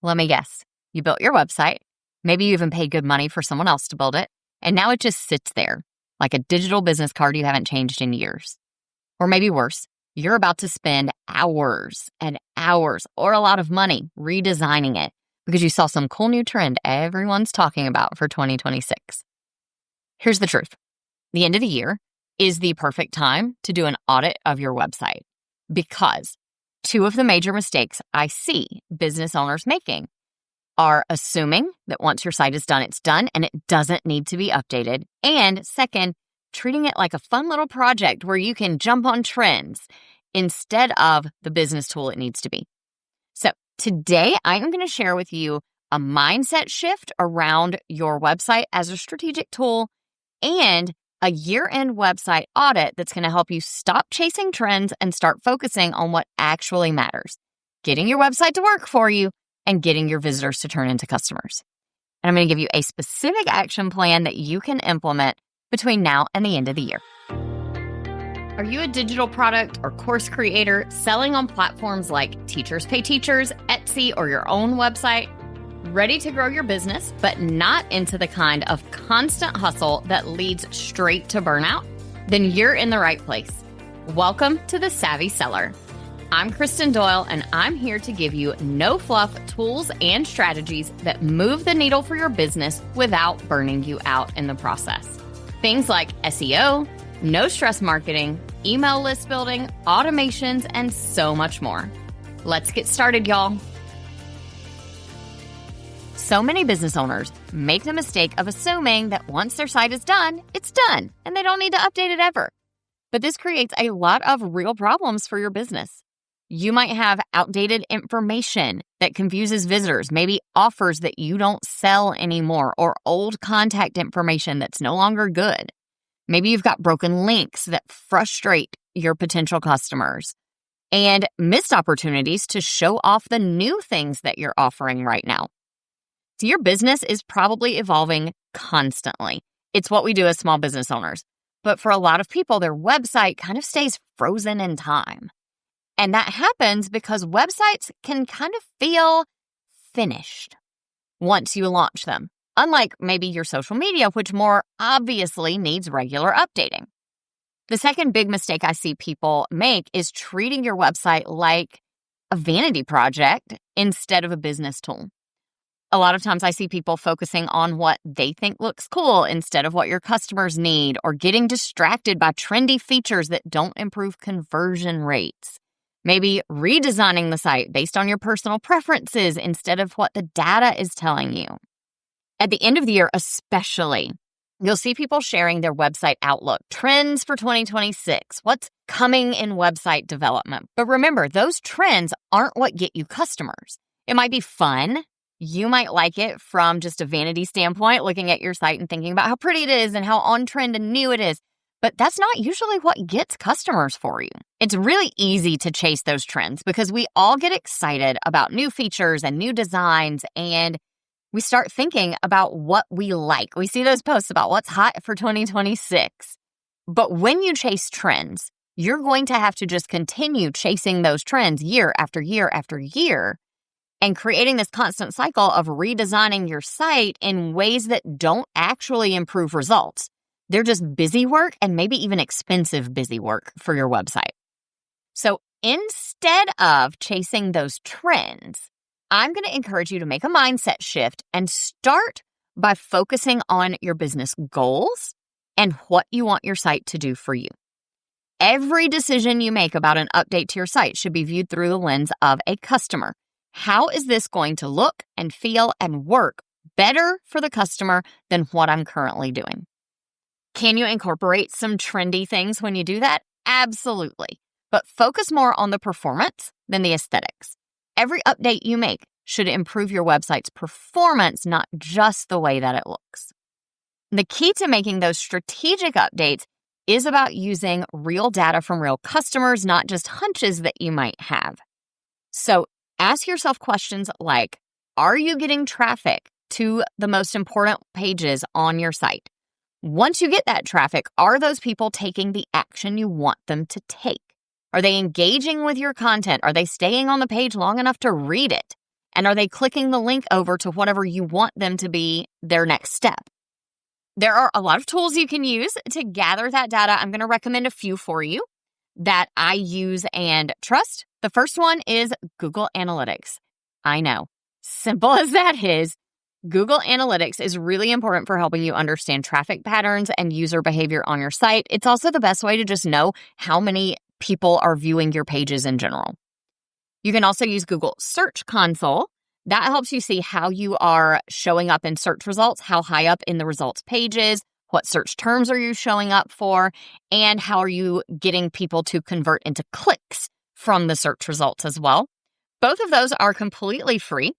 Let me guess. You built your website. Maybe you even paid good money for someone else to build it. And now it just sits there like a digital business card you haven't changed in years. Or maybe worse, you're about to spend hours and hours or a lot of money redesigning it because you saw some cool new trend everyone's talking about for 2026. Here's the truth. The end of the year is the perfect time to do an audit of your website because two of the major mistakes I see business owners making are assuming that once your site is done, it's done and it doesn't need to be updated. And second, treating it like a fun little project where you can jump on trends instead of the business tool it needs to be. So today I'm going to share with you a mindset shift around your website as a strategic tool and a year-end website audit that's going to help you stop chasing trends and start focusing on what actually matters, getting your website to work for you and getting your visitors to turn into customers. And I'm going to give you a specific action plan that you can implement between now and the end of the year. Are you a digital product or course creator selling on platforms like Teachers Pay Teachers, Etsy, or your own website? Ready to grow your business, but not into the kind of constant hustle that leads straight to burnout? Then you're in the right place. Welcome to The Savvy Seller. I'm Kristen Doyle, and I'm here to give you no-fluff tools and strategies that move the needle for your business without burning you out in the process. Things like SEO, no-stress marketing, email list building, automations, and so much more. Let's get started, y'all. So many business owners make the mistake of assuming that once their site is done, it's done, and they don't need to update it ever. But this creates a lot of real problems for your business. You might have outdated information that confuses visitors, maybe offers that you don't sell anymore, or old contact information that's no longer good. Maybe you've got broken links that frustrate your potential customers and missed opportunities to show off the new things that you're offering right now. So your business is probably evolving constantly. It's what we do as small business owners. But for a lot of people, their website kind of stays frozen in time. And that happens because websites can kind of feel finished once you launch them, unlike maybe your social media, which more obviously needs regular updating. The second big mistake I see people make is treating your website like a vanity project instead of a business tool. A lot of times I see people focusing on what they think looks cool instead of what your customers need, or getting distracted by trendy features that don't improve conversion rates. Maybe redesigning the site based on your personal preferences instead of what the data is telling you. At the end of the year especially, you'll see people sharing their website outlook, trends for 2026, what's coming in website development. But remember, those trends aren't what get you customers. It might be fun. You might like it from just a vanity standpoint, looking at your site and thinking about how pretty it is and how on trend and new it is. But that's not usually what gets customers for you. It's really easy to chase those trends because we all get excited about new features and new designs, and we start thinking about what we like. We see those posts about what's hot for 2026. But when you chase trends, you're going to have to just continue chasing those trends year after year after year and creating this constant cycle of redesigning your site in ways that don't actually improve results. They're just busy work and maybe even expensive busy work for your website. So instead of chasing those trends, I'm going to encourage you to make a mindset shift and start by focusing on your business goals and what you want your site to do for you. Every decision you make about an update to your site should be viewed through the lens of a customer. How is this going to look and feel and work better for the customer than what I'm currently doing? Can you incorporate some trendy things when you do that? Absolutely. But focus more on the performance than the aesthetics. Every update you make should improve your website's performance, not just the way that it looks. The key to making those strategic updates is about using real data from real customers, not just hunches that you might have. So ask yourself questions like, are you getting traffic to the most important pages on your site? Once you get that traffic, are those people taking the action you want them to take? Are they engaging with your content? Are they staying on the page long enough to read it? And are they clicking the link over to whatever you want them to be their next step? There are a lot of tools you can use to gather that data. I'm going to recommend a few for you that I use and trust. The first one is Google Analytics. I know, simple as that is, Google Analytics is really important for helping you understand traffic patterns and user behavior on your site. It's also the best way to just know how many people are viewing your pages in general. You can also use Google Search Console. That helps you see how you are showing up in search results, how high up in the results pages, what search terms are you showing up for, and how are you getting people to convert into clicks from the search results as well. Both of those are completely free.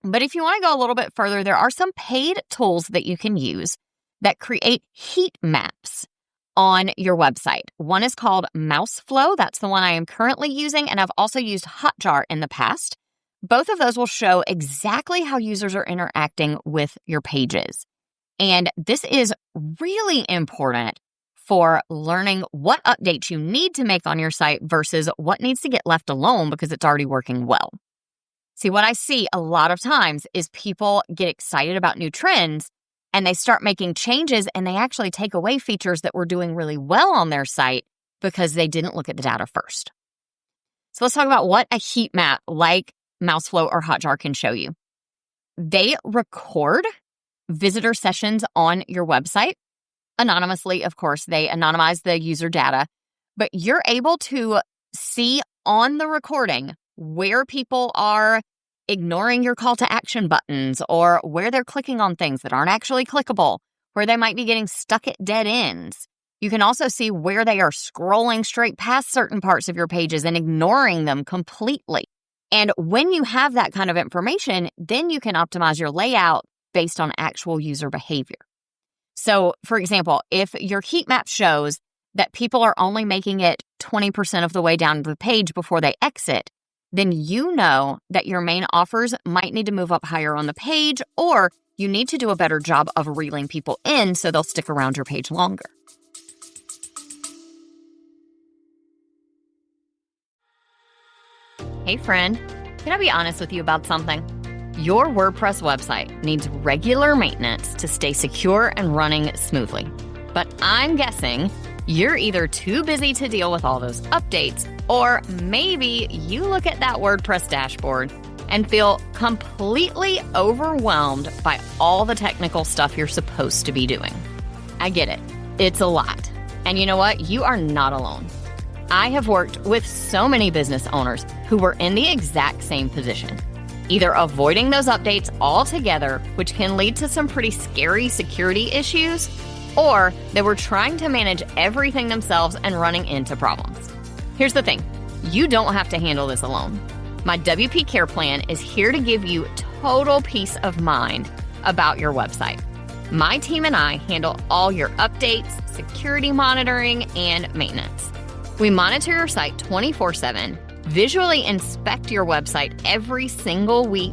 But if you want to go a little bit further, there are some paid tools that you can use that create heat maps on your website. One is called Mouseflow. That's the one I am currently using, and I've also used Hotjar in the past. Both of those will show exactly how users are interacting with your pages. And this is really important for learning what updates you need to make on your site versus what needs to get left alone because it's already working well. See, what I see a lot of times is people get excited about new trends and they start making changes and they actually take away features that were doing really well on their site because they didn't look at the data first. So let's talk about what a heat map like Mouseflow or Hotjar can show you. They record visitor sessions on your website. Anonymously, of course, they anonymize the user data, but you're able to see on the recording where people are ignoring your call to action buttons or where they're clicking on things that aren't actually clickable, where they might be getting stuck at dead ends. You can also see where they are scrolling straight past certain parts of your pages and ignoring them completely. And when you have that kind of information, then you can optimize your layout based on actual user behavior. So, for example, if your heat map shows that people are only making it 20% of the way down the page before they exit, then you know that your main offers might need to move up higher on the page, or you need to do a better job of reeling people in so they'll stick around your page longer. Hey friend, can I be honest with you about something? Your WordPress website needs regular maintenance to stay secure and running smoothly. But I'm guessing you're either too busy to deal with all those updates, or maybe you look at that WordPress dashboard and feel completely overwhelmed by all the technical stuff you're supposed to be doing. I get it. It's a lot. And you know what? You are not alone. I have worked with so many business owners who were in the exact same position, either avoiding those updates altogether, which can lead to some pretty scary security issues, or they were trying to manage everything themselves and running into problems. Here's the thing, you don't have to handle this alone. My WP Care Plan is here to give you total peace of mind about your website. My team and I handle all your updates, security monitoring, and maintenance. We monitor your site 24/7, visually inspect your website every single week,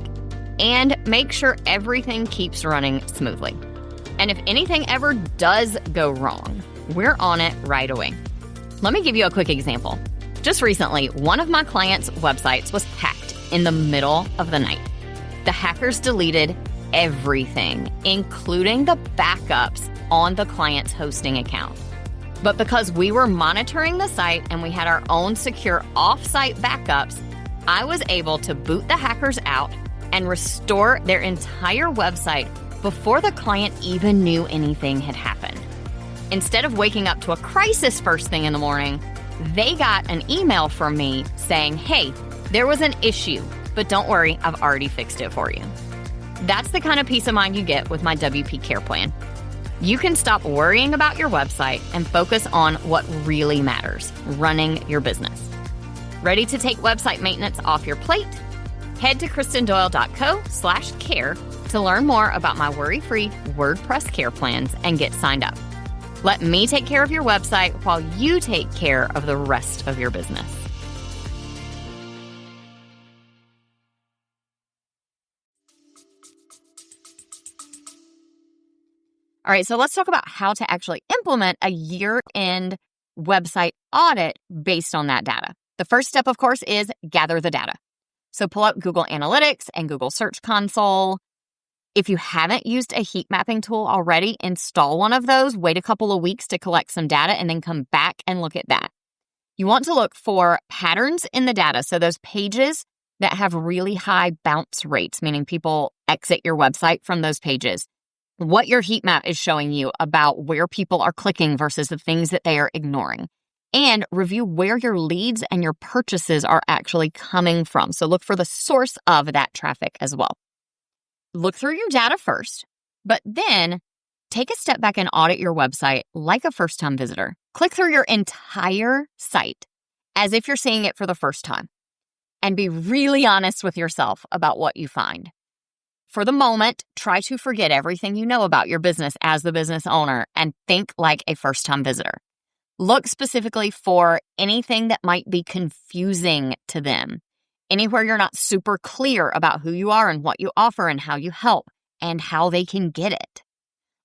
and make sure everything keeps running smoothly. And if anything ever does go wrong, we're on it right away. Let me give you a quick example. Just recently, one of my clients' websites was hacked in the middle of the night. The hackers deleted everything, including the backups on the client's hosting account. But because we were monitoring the site and we had our own secure off-site backups, I was able to boot the hackers out and restore their entire website before the client even knew anything had happened. Instead of waking up to a crisis first thing in the morning, they got an email from me saying, hey, there was an issue, but don't worry, I've already fixed it for you. That's the kind of peace of mind you get with my WP Care Plan. You can stop worrying about your website and focus on what really matters, running your business. Ready to take website maintenance off your plate? Head to KristenDoyle.co/care to learn more about my worry-free WordPress care plans and get signed up. Let me take care of your website while you take care of the rest of your business. All right, so let's talk about how to actually implement a year-end website audit based on that data. The first step, of course, is gather the data. So pull up Google Analytics and Google Search Console. If you haven't used a heat mapping tool already, install one of those, wait a couple of weeks to collect some data, and then come back and look at that. You want to look for patterns in the data. So those pages that have really high bounce rates, meaning people exit your website from those pages. What your heat map is showing you about where people are clicking versus the things that they are ignoring. And review where your leads and your purchases are actually coming from. So look for the source of that traffic as well. Look through your data first, but then take a step back and audit your website like a first-time visitor. Click through your entire site as if you're seeing it for the first time, and be really honest with yourself about what you find. For the moment, try to forget everything you know about your business as the business owner and think like a first-time visitor. Look specifically for anything that might be confusing to them, anywhere you're not super clear about who you are and what you offer and how you help and how they can get it.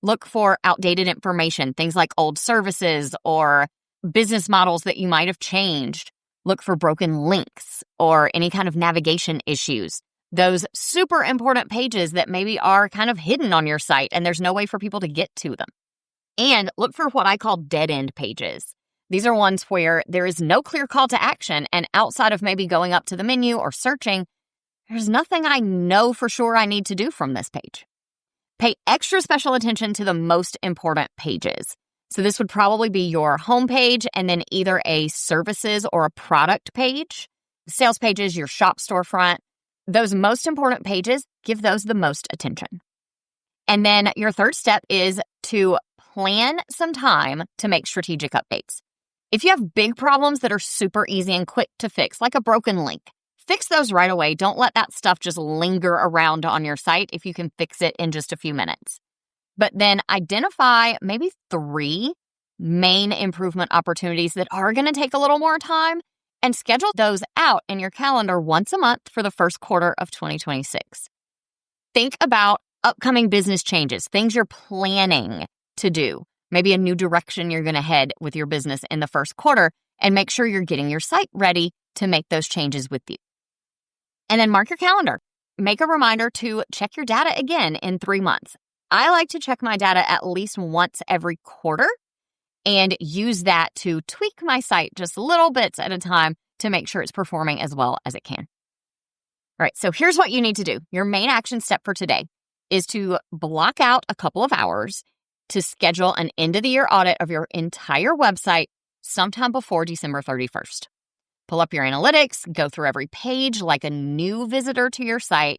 Look for outdated information, things like old services or business models that you might have changed. Look for broken links or any kind of navigation issues. Those super important pages that maybe are kind of hidden on your site and there's no way for people to get to them. And look for what I call dead-end pages. These are ones where there is no clear call to action, and outside of maybe going up to the menu or searching, there's nothing I know for sure I need to do from this page. Pay extra special attention to the most important pages. So this would probably be your homepage and then either a services or a product page. Sales pages, your shop storefront. Those most important pages, give those the most attention. And then your third step is to plan some time to make strategic updates. If you have big problems that are super easy and quick to fix, like a broken link, fix those right away. Don't let that stuff just linger around on your site if you can fix it in just a few minutes. But then identify maybe 3 main improvement opportunities that are going to take a little more time and schedule those out in your calendar once a month for the first quarter of 2026. Think about upcoming business changes, things you're planning to do, maybe a new direction you're going to head with your business in the first quarter, and make sure you're getting your site ready to make those changes with you. And then mark your calendar. Make a reminder to check your data again in 3 months. I like to check my data at least once every quarter and use that to tweak my site just little bits at a time to make sure it's performing as well as it can. All right, so here's what you need to do. Your main action step for today is to block out a couple of hours to schedule an end-of-the-year audit of your entire website sometime before December 31st. Pull up your analytics, go through every page like a new visitor to your site,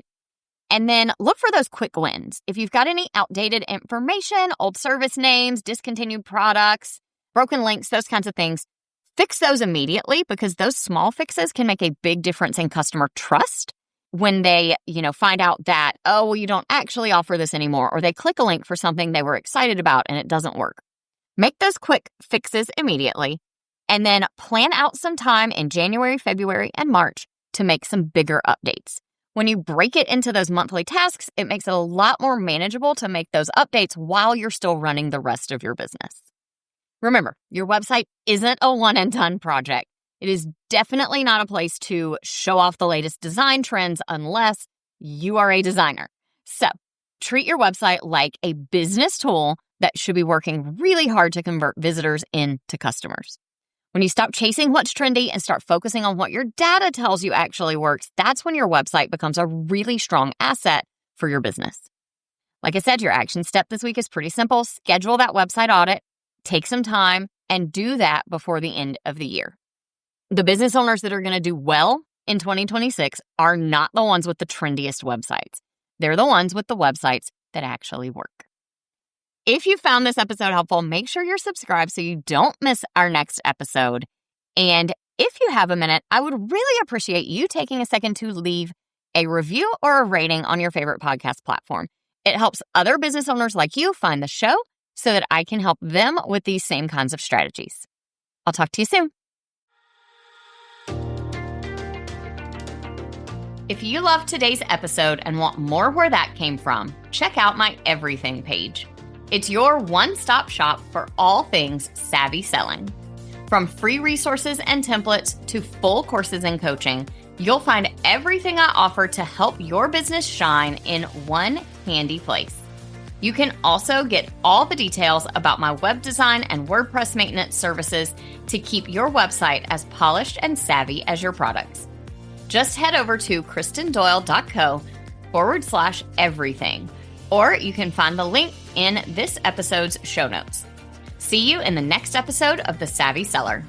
and then look for those quick wins. If you've got any outdated information, old service names, discontinued products, broken links, those kinds of things, fix those immediately because those small fixes can make a big difference in customer trust when they, find out that, oh, well, you don't actually offer this anymore, or they click a link for something they were excited about and it doesn't work. Make those quick fixes immediately, and then plan out some time in January, February, and March to make some bigger updates. When you break it into those monthly tasks, it makes it a lot more manageable to make those updates while you're still running the rest of your business. Remember, your website isn't a one-and-done project. It is definitely not a place to show off the latest design trends unless you are a designer. So treat your website like a business tool that should be working really hard to convert visitors into customers. When you stop chasing what's trendy and start focusing on what your data tells you actually works, that's when your website becomes a really strong asset for your business. Like I said, your action step this week is pretty simple. Schedule that website audit, take some time, and do that before the end of the year. The business owners that are going to do well in 2026 are not the ones with the trendiest websites. They're the ones with the websites that actually work. If you found this episode helpful, make sure you're subscribed so you don't miss our next episode. And if you have a minute, I would really appreciate you taking a second to leave a review or a rating on your favorite podcast platform. It helps other business owners like you find the show so that I can help them with these same kinds of strategies. I'll talk to you soon. If you loved today's episode and want more where that came from, check out my everything page. It's your one-stop shop for all things savvy selling. From free resources and templates to full courses and coaching, You'll find everything I offer to help your business shine in one handy place. You can also get all the details about my web design and WordPress maintenance services to keep your website as polished and savvy as your products. Just head over to kristendoyle.co/everything, or you can find the link in this episode's show notes. See you in the next episode of The Savvy Seller.